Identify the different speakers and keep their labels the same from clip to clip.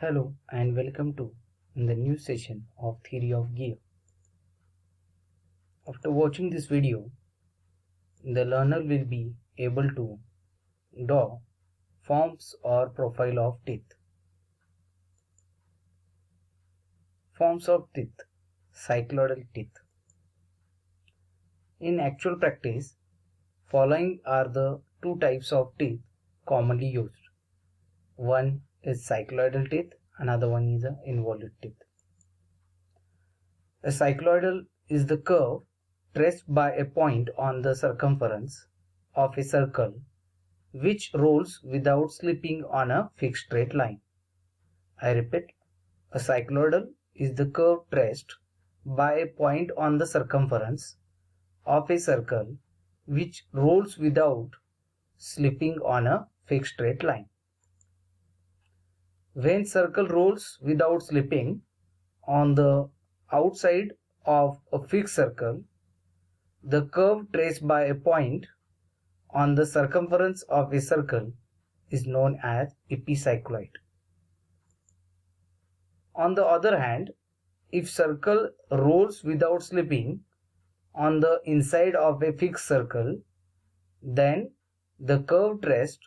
Speaker 1: Hello and welcome to the new session of Theory of Gear. After watching this video, the learner will be able to draw forms or profile of teeth. Forms of teeth, cycloidal teeth. In actual practice, following are the two types of teeth commonly used. One is cycloidal teeth, another one is an involute teeth. A cycloidal is the curve traced by a point on the circumference of a circle which rolls without slipping on a fixed straight line. I repeat, a cycloidal is the curve traced by a point on the circumference of a circle which rolls without slipping on a fixed straight line. When circle rolls without slipping on the outside of a fixed circle, the curve traced by a point on the circumference of a circle is known as epicycloid. On the other hand, if circle rolls without slipping on the inside of a fixed circle, then the curve traced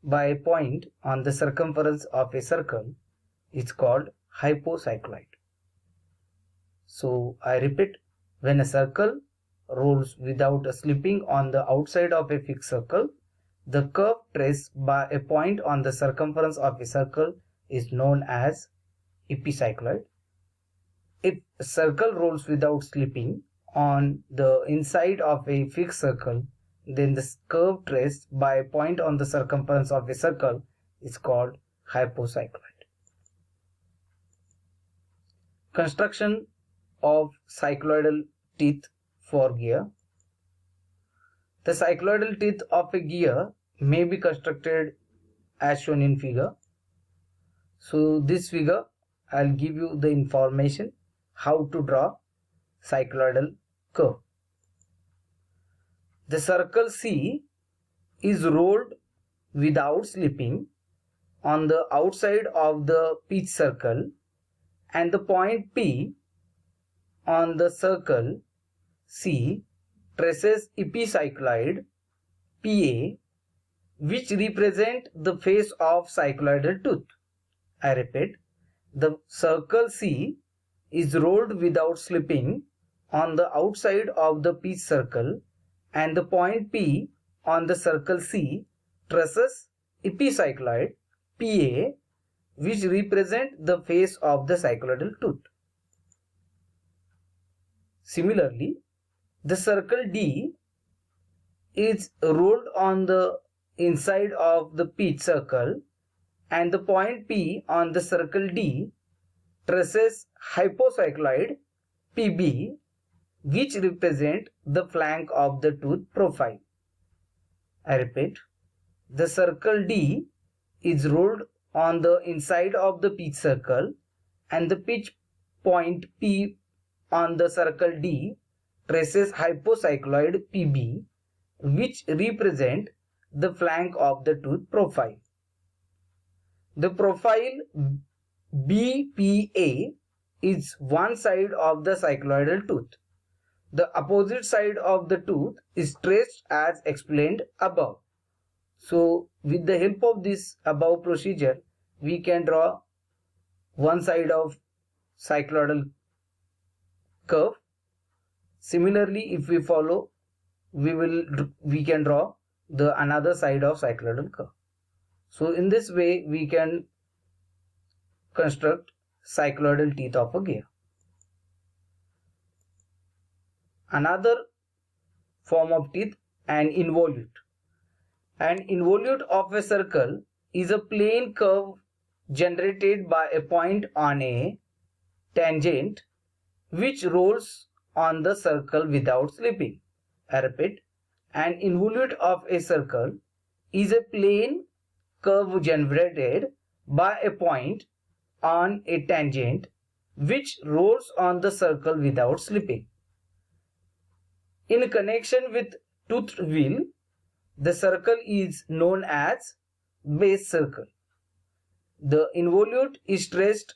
Speaker 1: by a point on the circumference of a circle is called hypocycloid. So I repeat, when a circle rolls without slipping on the outside of a fixed circle, the curve traced by a point on the circumference of a circle is known as epicycloid. If a circle rolls without slipping on the inside of a fixed circle, then the curve traced by a point on the circumference of a circle is called hypocycloid. Construction of cycloidal teeth for gear. The cycloidal teeth of a gear may be constructed as shown in figure. So this figure, I'll give you the information how to draw cycloidal curve. The circle C is rolled without slipping on the outside of the pitch circle, and the point P on the circle C traces epicycloid PA, which represent the face of cycloidal tooth. I repeat, the circle C is rolled without slipping on the outside of the pitch circle, and the point P on the circle C traces epicycloid PA, which represent the face of the cycloidal tooth. Similarly, the circle D is rolled on the inside of the pitch circle, and the point P on the circle D traces hypocycloid PB, which represent the flank of the tooth profile. I repeat, the circle D is rolled on the inside of the pitch circle, and the pitch point P on the circle D traces hypocycloid PB, which represent the flank of the tooth profile. The profile BPA is one side of the cycloidal tooth. The opposite side of the tooth is traced as explained above. So with the help of this above procedure, we can draw one side of cycloidal curve. Similarly, if we follow, we can draw the another side of cycloidal curve. So in this way, we can construct cycloidal teeth of a gear. Another form of teeth, an involute. An involute of a circle is a plane curve generated by a point on a tangent which rolls on the circle without slipping. I repeat, an involute of a circle is a plane curve generated by a point on a tangent which rolls on the circle without slipping. In connection with tooth wheel, the circle is known as base circle. the involute is traced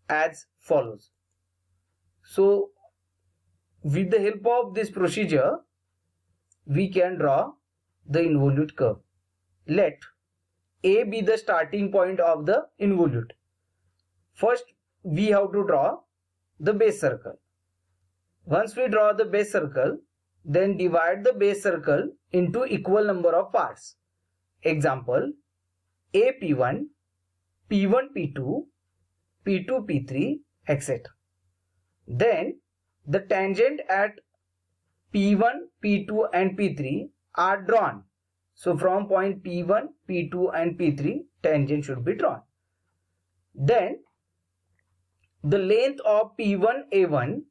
Speaker 1: as follows. So with the help of this procedure, we can draw the involute curve. Let A be the starting point of the involute. First, we have to draw the base circle. Once we draw the base circle, then divide the base circle into equal number of parts. Example, A P1, P1 P2, P2 P3, etc. Then the tangent at P1, P2 and P3 are drawn. So from point P1, P2 and P3, tangent should be drawn. Then the length of P1 A1,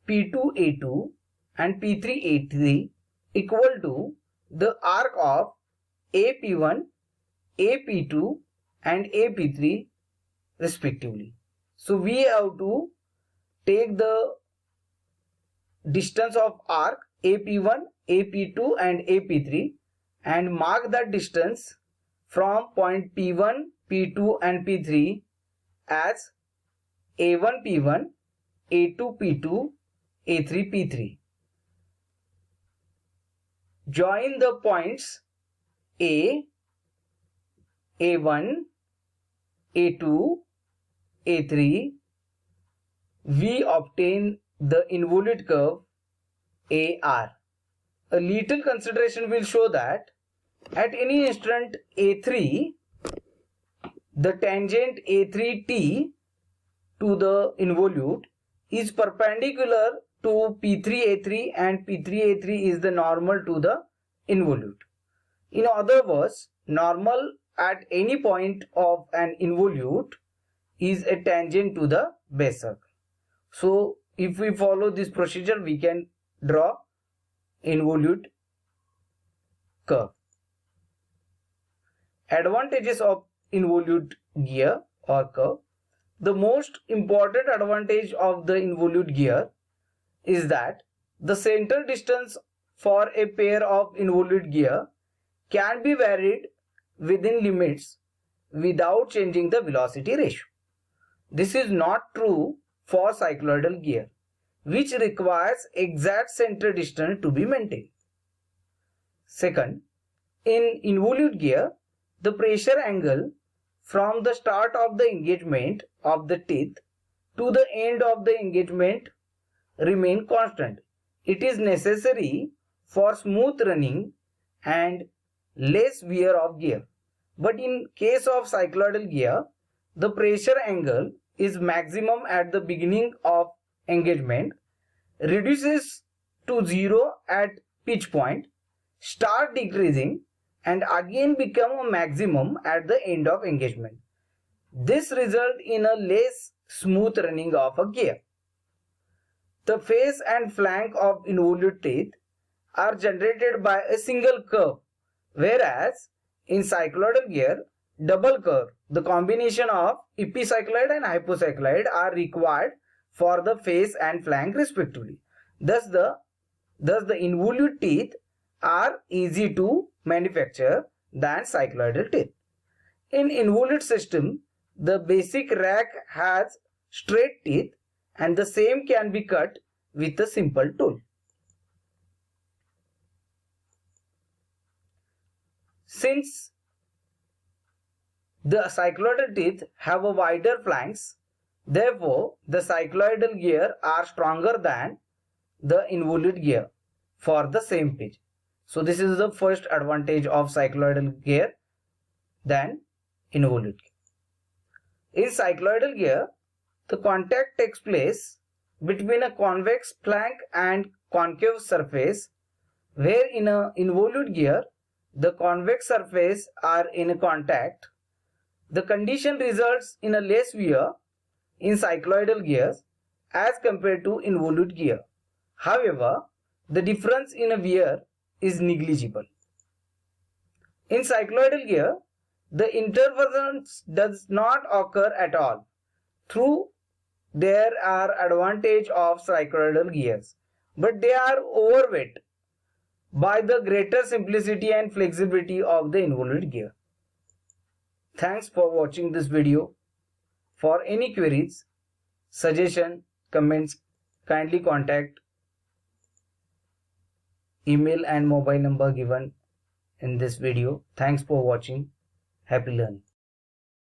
Speaker 1: P2 A2 and P3 A3 equal to the arc of AP1, AP2 and AP3 respectively. So we have to take the distance of arc AP1, AP2 and AP3 and mark that distance from point P1, P2 and P3 as A1 P1, A2 P2, A3 P3. Join the points A, A1, A2, A3. We obtain the involute curve AR. A little consideration will show that at any instant A3, the tangent A3T to the involute is perpendicular to P3A3 and P3A3 is the normal to the involute. In other words, normal at any point of an involute is a tangent to the base circle. So if we follow this procedure, we can draw involute curve. Advantages of involute gear or curve. The most important advantage of the involute gear is that the center distance for a pair of involute gear can be varied within limits without changing the velocity ratio. This is not true for cycloidal gear, which requires exact center distance to be maintained. Second, in involute gear, the pressure angle from the start of the engagement of the teeth to the end of the engagement remain constant. It is necessary for smooth running and less wear of gear. But in case of cycloidal gear, the pressure angle is maximum at the beginning of engagement, reduces to 0 at pitch point, start decreasing and again become a maximum at the end of engagement. This results in a less smooth running of a gear. The face and flank of involute teeth are generated by a single curve, whereas in cycloidal gear, double curve, the combination of epicycloid and hypocycloid are required for the face and flank respectively. Thus the involute teeth are easy to manufacture than cycloidal teeth. In involute system, the basic rack has straight teeth and the same can be cut with a simple tool. Since the cycloidal teeth have a wider flanks, therefore the cycloidal gear are stronger than the involute gear for the same pitch. So this is the first advantage of cycloidal gear than involute gear. In cycloidal gear, the contact takes place between a convex flank and concave surface, where in a involute gear, the convex surface are in contact. The condition results in a less wear in cycloidal gears as compared to involute gear. However, the difference in a wear is negligible. In cycloidal gear, the interference does not occur at all. Through there are advantages of cycloidal gears, but they are overweight by the greater simplicity and flexibility of the involute gear. Thanks for watching this video. For any queries, suggestion, comments, kindly contact email and mobile number given in this video. Thanks for watching. Happy learning.